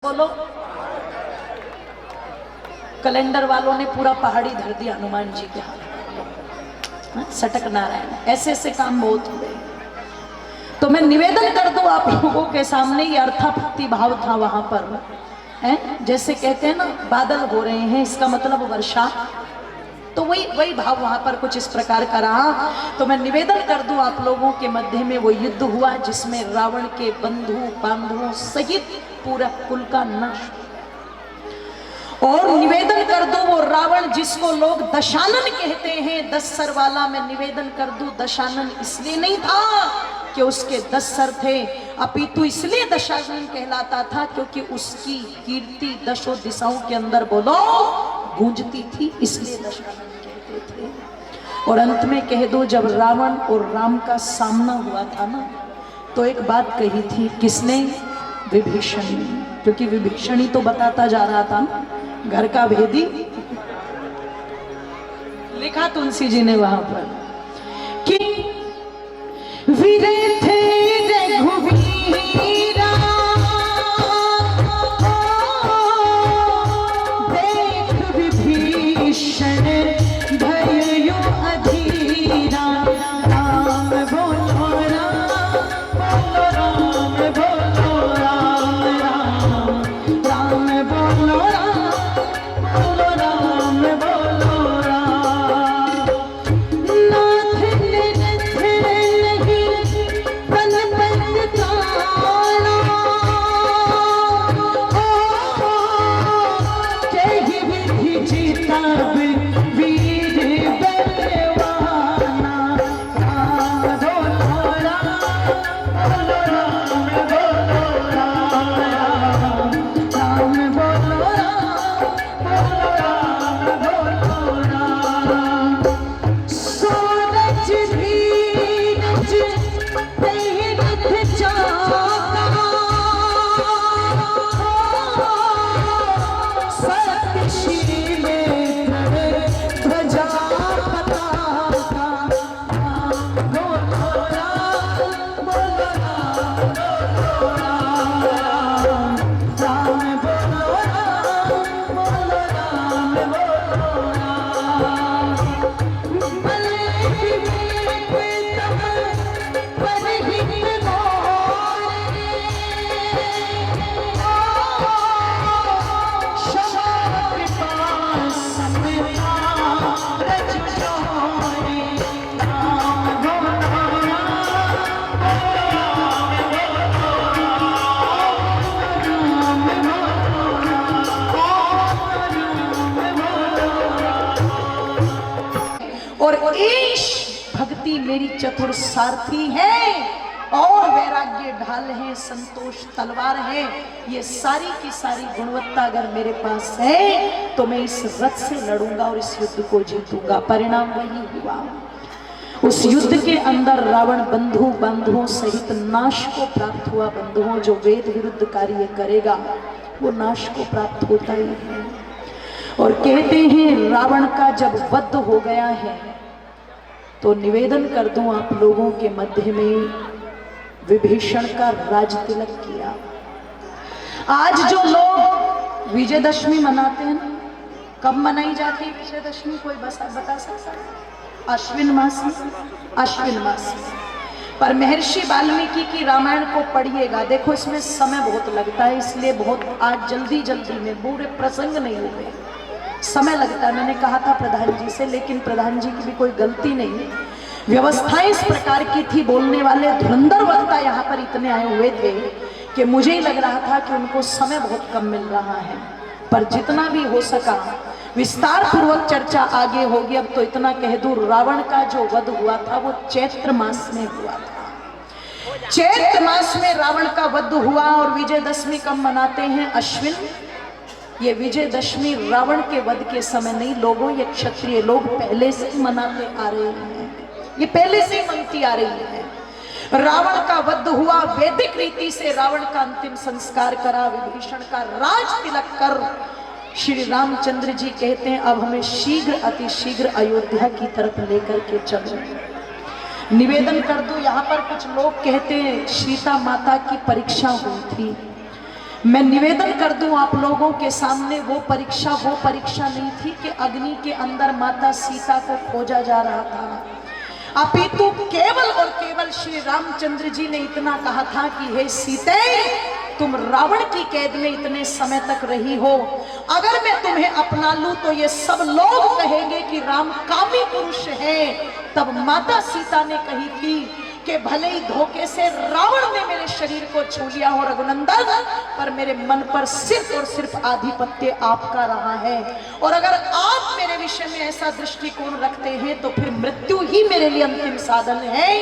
बोलो। कैलेंडर वालों ने पूरा पहाड़ी धर दिया हनुमान जी के हाथ। सटक नारायण, ऐसे ऐसे काम बहुत हुए। तो मैं निवेदन कर दूं आप लोगों के सामने, ये अर्थाभक्ति भाव था वहां पर है। जैसे कहते हैं ना बादल हो रहे हैं, इसका मतलब वर्षा, तो वही भाव वहां पर कुछ इस प्रकार का रहा। तो मैं निवेदन कर दूं आप लोगों के मध्य में वो युद्ध हुआ जिसमें रावण के बंधु बांधुओं सहित पूरा कुल का नाश। और निवेदन कर दूं वो रावण जिसको लोग दशानन कहते हैं, 10 सर वाला, मैं निवेदन कर दूं दशानन इसलिए नहीं था कि उसके 10 सर थे, अपितु इसलिए दशानन कहलाता था क्योंकि उसकी कीर्ति दशों दिशाओं के अंदर बोलो गूंजती थी, इसलिए दशानन कहते थे। और अंत में कह दो, जब रावण और राम का सामना हुआ था ना, तो एक बात कही थी, किसने? विभीषण। क्योंकि विभीषण ही तो बताता जा रहा था ना घर का भेदी। लिखा तुलसी जी ने वहां पर कि वीरे थे रघुवीरा देख विभीषण भयो अधीरा। राम बोलो राम बोलो राम बोलो राम राम राम बोलो राम बोलो राम बोलो राम। नाथ निरथ नहीं बन बंदताना, कही विधि जीता वीर बलवाना। राम बोलो राम बोलो राम राम बोलो राम बोलो राम। सूरज धीरज तेरथ चाका, सतशील ध्वजा पताका। बोलो राम बोलो राम बोलो राम राम बोलो राम बोलो राम बोलो राम। भले विवेक तब परहित मोरे, क्षमा कृपा समता रज जोरे। राम बोलो राम और ईश भक्ति मेरी चतुर सारथी है, और वैराग्य ढाल है, संतोष तलवार है। ये सारी की सारी गुणवत्ता अगर मेरे पास है तो मैं इस रथ से लड़ूंगा और इस युद्ध को जीतूंगा। परिणाम वही हुआ। उस युद्ध के अंदर रावण बंधु बांधुओं सहित नाश को प्राप्त हुआ। बंधुओं, जो वेद विरुद्ध कार्य करेगा वो नाश को प्राप्त होता ही है। और कहते हैं रावण का जब वध हो गया है तो निवेदन कर दूं आप लोगों के मध्य में, विभीषण का राज तिलक किया। आज जो लोग विजयदशमी मनाते हैं, कब मनाई जाती है विजयदशमी? कोई बता सकता है? अश्विन मास में। अश्विन मास में। पर महर्षि वाल्मीकि की रामायण को पढ़िएगा, देखो इसमें समय बहुत लगता है, इसलिए बहुत आज जल्दी जल्दी में पूरे प्रसंग नहीं हुए, समय लगता है। मैंने कहा था प्रधान जी से, लेकिन प्रधान जी की भी कोई गलती नहीं, व्यवस्थाएं इस प्रकार की थी। बोलने वाले धुरंधर वक्ता यहाँ पर इतने आए हुए थे कि मुझे ही लग रहा था कि उनको समय बहुत कम मिल रहा है। पर जितना भी हो सका विस्तार पूर्वक चर्चा आगे होगी। अब तो इतना कह दूं, रावण का जो वध हुआ था वो चैत्र मास में हुआ था। चैत्र मास में रावण का वध हुआ। और विजयदशमी कब मनाते हैं? अश्विन। ये विजयदशमी रावण के वध के समय नहीं लोगों, ये क्षत्रिय लोग पहले से ही मनाते आ रहे हैं, ये पहले से ही मनती आ रही है। रावण का वध हुआ, वैदिक रीति से रावण का अंतिम संस्कार करा, विभीषण का राज तिलक कर श्री रामचंद्र जी कहते हैं अब हमें शीघ्र अति शीघ्र अयोध्या की तरफ लेकर के चलो। निवेदन कर दूं, यहाँ पर कुछ लोग कहते हैं सीता माता की परीक्षा हुई थी। मैं निवेदन कर दूं आप लोगों के सामने, वो परीक्षा नहीं थी कि अग्नि के अंदर माता सीता को खोजा जा रहा था। अपितु केवल और केवल श्री रामचंद्र जी ने इतना कहा था कि हे सीते, तुम रावण की कैद में इतने समय तक रही हो, अगर मैं तुम्हें अपना लूं तो ये सब लोग कहेंगे कि राम कामी पुरुष है। तब माता सीता ने कही थी कि भले ही धोखे से रावण ने मेरे शरीर को छू लिया हो रघुनंदन, पर मेरे मन पर सिर्फ और सिर्फ आधिपत्य आपका रहा है, और अगर आप मेरे विषय में ऐसा दृष्टिकोण रखते हैं तो फिर मृत्यु ही मेरे लिए अंतिम साधन है।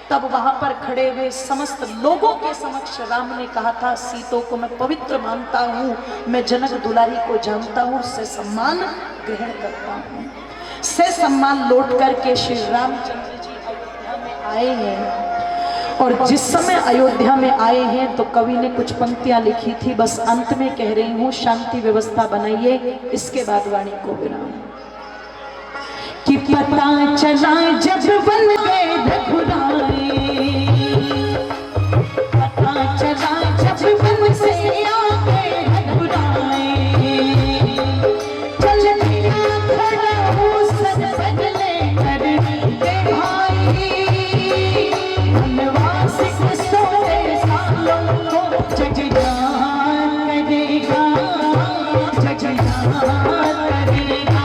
तब वहां पर खड़े हुए समस्त लोगों के समक्ष राम ने कहा था, सीतो को मैं पवित्र मानता हूं, मैं जनक दुलारी को जानता हूं, उससे सम्मान ग्रहण करता हूं। से सम्मान लौट करके श्री रामचंद्र जी अयोध्या में आए हैं, और जिस समय अयोध्या में आए हैं तो कवि ने कुछ पंक्तियां लिखी थी, बस अंत में कह रही हूं, शांति व्यवस्था बनाइए, इसके बाद वाणी को विराम। कि पता चला जब बन गए रघुराई, पता चला जब बन से आ गए रघुराई, चल दिया खड़ा हो सद बदले कर दे भाई, वनवास के सोते सालों को जग याद करेगा, जग याद करेगा।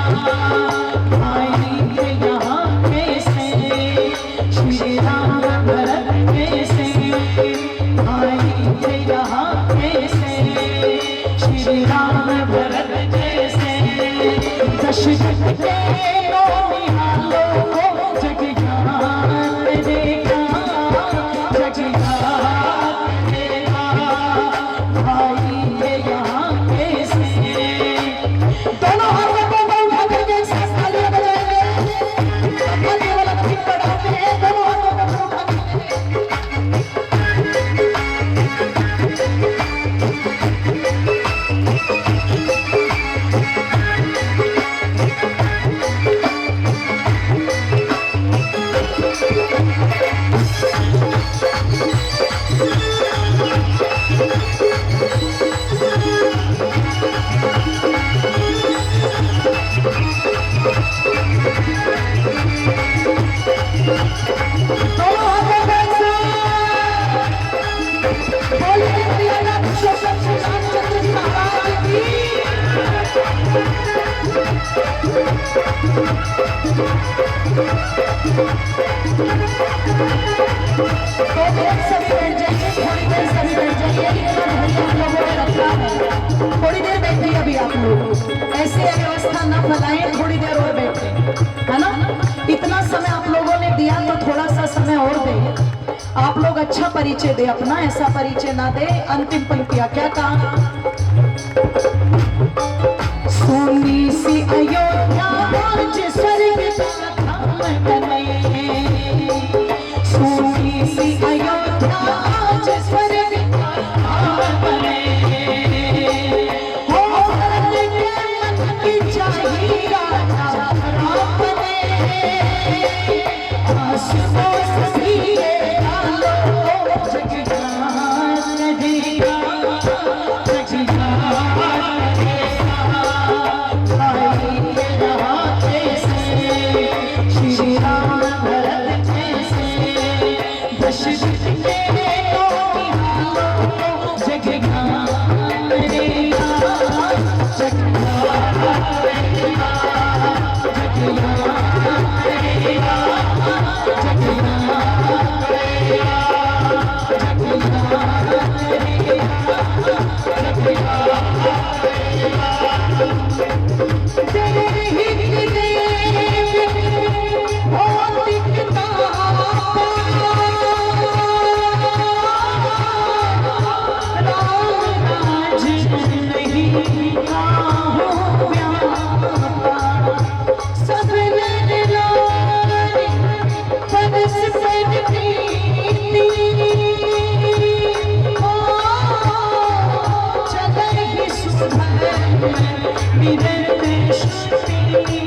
थोड़ी देर बैठिए अभी आप लोग, ऐसे व्यवस्था न फैलाएं, थोड़ी देर और बैठे, है ना। इतना समय आप लोगों ने दिया तो थोड़ा सा समय और दें। आप लोग अच्छा परिचय दे अपना, ऐसा परिचय ना दे। अंतिम पंक्तियां क्या कहा, सोनी सी अयोध्या आज स्वर्ग का धाम बने, सोनी सी अयोध्या आज स्वर्ग का धाम बने, हो भरत के मन की चाहिए राजा अपने, आशुतोष सभी डालो जग याद करेगा, जग याद करेगा। श्री राम भरत जैसे दशरथ के जग याद करेगा, जग याद करेगा, जग याद करेगा, जग याद करेगा, जग याद करेगा, जग याद Be there,